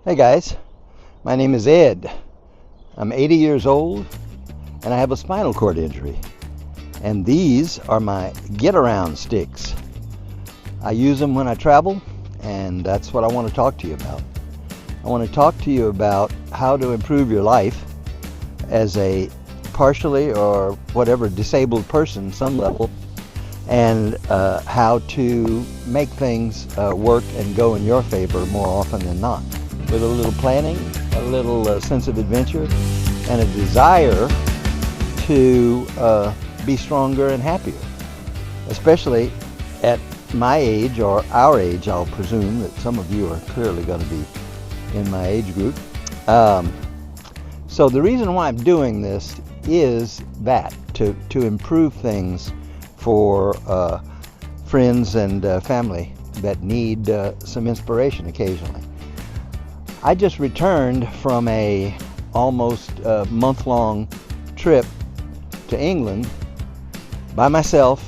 Hey guys, my name is Ed. I'm 80 years old and I have a spinal cord injury. And these are my get-around sticks. I use them when I travel, and that's what I want to talk to you about. I want to talk to you about how to improve your life as a partially or whatever disabled person, some level, and how to make things work and go in your favor more often than not. With a little planning, a little sense of adventure, and a desire to be stronger and happier. Especially at my age, or our age, I'll presume that some of you are clearly going to be in my age group. So the reason why I'm doing this is that, to improve things for friends and family that need some inspiration occasionally. I just returned from a almost month-long trip to England by myself,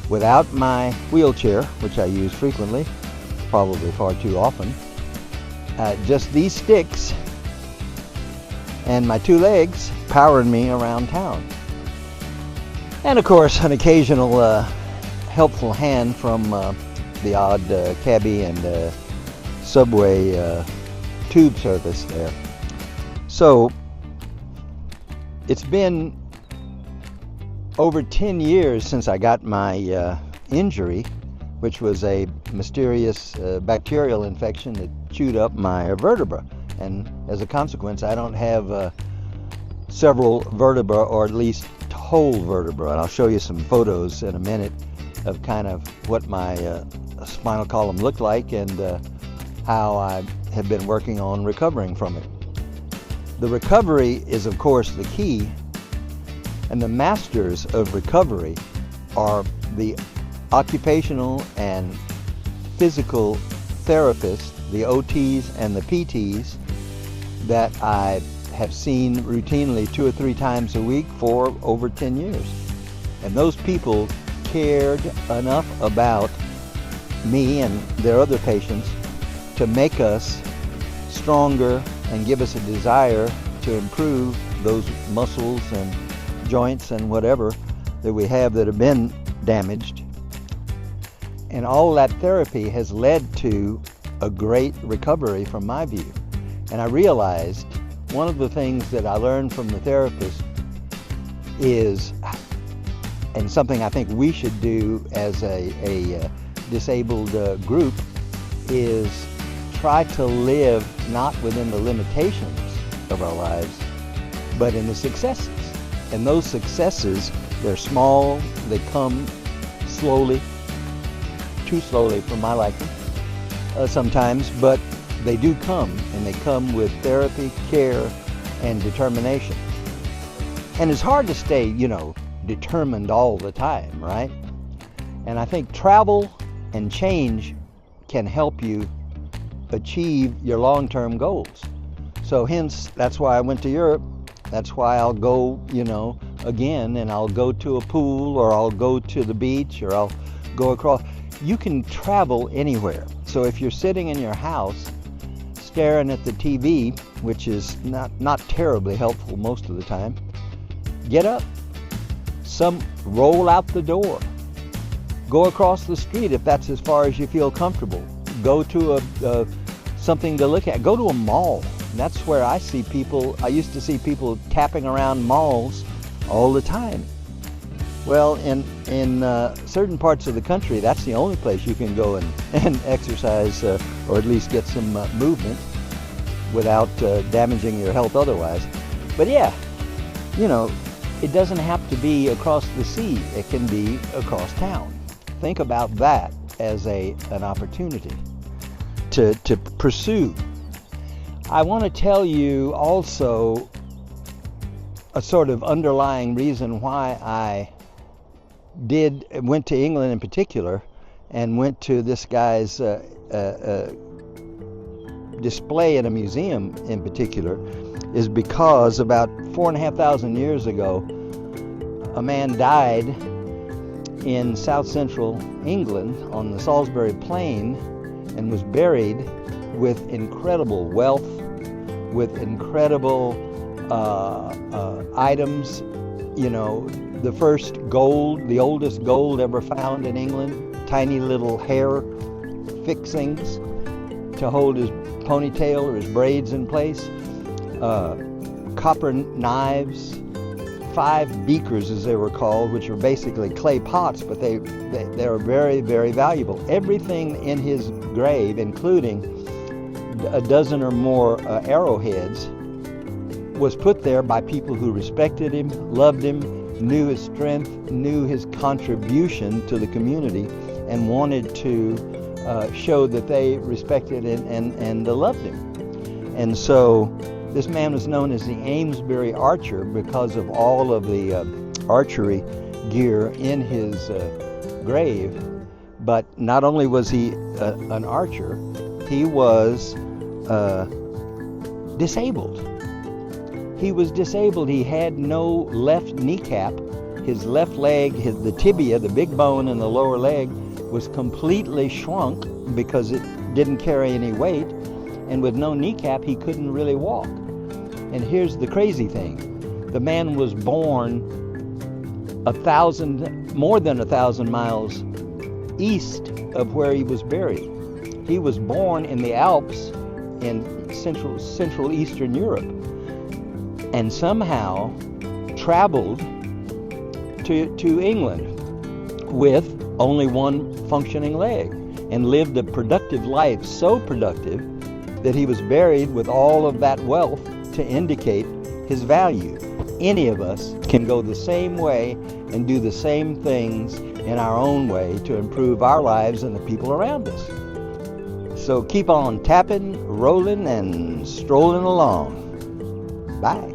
without my wheelchair, which I use frequently, probably far too often. Just these sticks and my two legs powering me around town. And of course, an occasional helpful hand from the odd cabbie and subway tube service there. So it's been over 10 years since I got my injury, which was a mysterious bacterial infection that chewed up my vertebra, and as a consequence I don't have several vertebra, or at least whole vertebra. And I'll show you some photos in a minute of kind of what my spinal column looked like and how I have been working on recovering from it. The recovery is, of course, the key, and the masters of recovery are the occupational and physical therapists, the OTs and the PTs, that I have seen routinely 2 or 3 times a week for over 10 years. And those people cared enough about me and their other patients to make us stronger and give us a desire to improve those muscles and joints and whatever that we have that have been damaged. And all that therapy has led to a great recovery from my view. And I realized one of the things that I learned from the therapist is, and something I think we should do as a disabled group, is try to live not within the limitations of our lives, but in the successes. And those successes, they're small, they come slowly, too slowly for my liking sometimes, but they do come, and they come with therapy, care, and determination. And it's hard to stay, determined all the time, right? And I think travel and change can help you achieve your long-term goals. So hence, that's why I went to Europe. That's why I'll go, again, and I'll go to a pool, or I'll go to the beach, or I'll go across. You can travel anywhere. So if you're sitting in your house staring at the TV, which is not terribly helpful most of the time, get up. Roll out the door. Go across the street if that's as far as you feel comfortable. Go to something to look at. Go to a mall. That's where I see people. I used to see people tapping around malls all the time. Well, in certain parts of the country, that's the only place you can go and exercise, or at least get some movement without damaging your health otherwise. But yeah, it doesn't have to be across the sea. It can be across town. Think about that as an opportunity to pursue. I want to tell you also a sort of underlying reason why I went to England in particular, and went to this guy's display in a museum in particular, is because about 4,500 years ago, a man died in south central England on the Salisbury Plain and was buried with incredible wealth, with incredible items. You know, the first gold, the oldest gold ever found in England, tiny little hair fixings to hold his ponytail or his braids in place, copper knives, 5 beakers as they were called, which are basically clay pots, but they are very, very valuable. Everything in his grave, including a dozen or more arrowheads, was put there by people who respected him, loved him, knew his strength, knew his contribution to the community, and wanted to show that they respected and loved him. And so this man was known as the Amesbury Archer because of all of the archery gear in his grave. But not only was he an archer, he was disabled. He was disabled. He had no left kneecap. His left leg, the tibia, the big bone in the lower leg, was completely shrunk because it didn't carry any weight. And with no kneecap, he couldn't really walk. And here's the crazy thing. The man was born more than 1,000 miles east of where he was buried. He was born in the Alps in central Eastern Europe, and somehow traveled to England with only one functioning leg, and lived a productive life, so productive that he was buried with all of that wealth to indicate his value. Any of us can go the same way and do the same things in our own way to improve our lives and the people around us. So keep on tapping, rolling, and strolling along. Bye.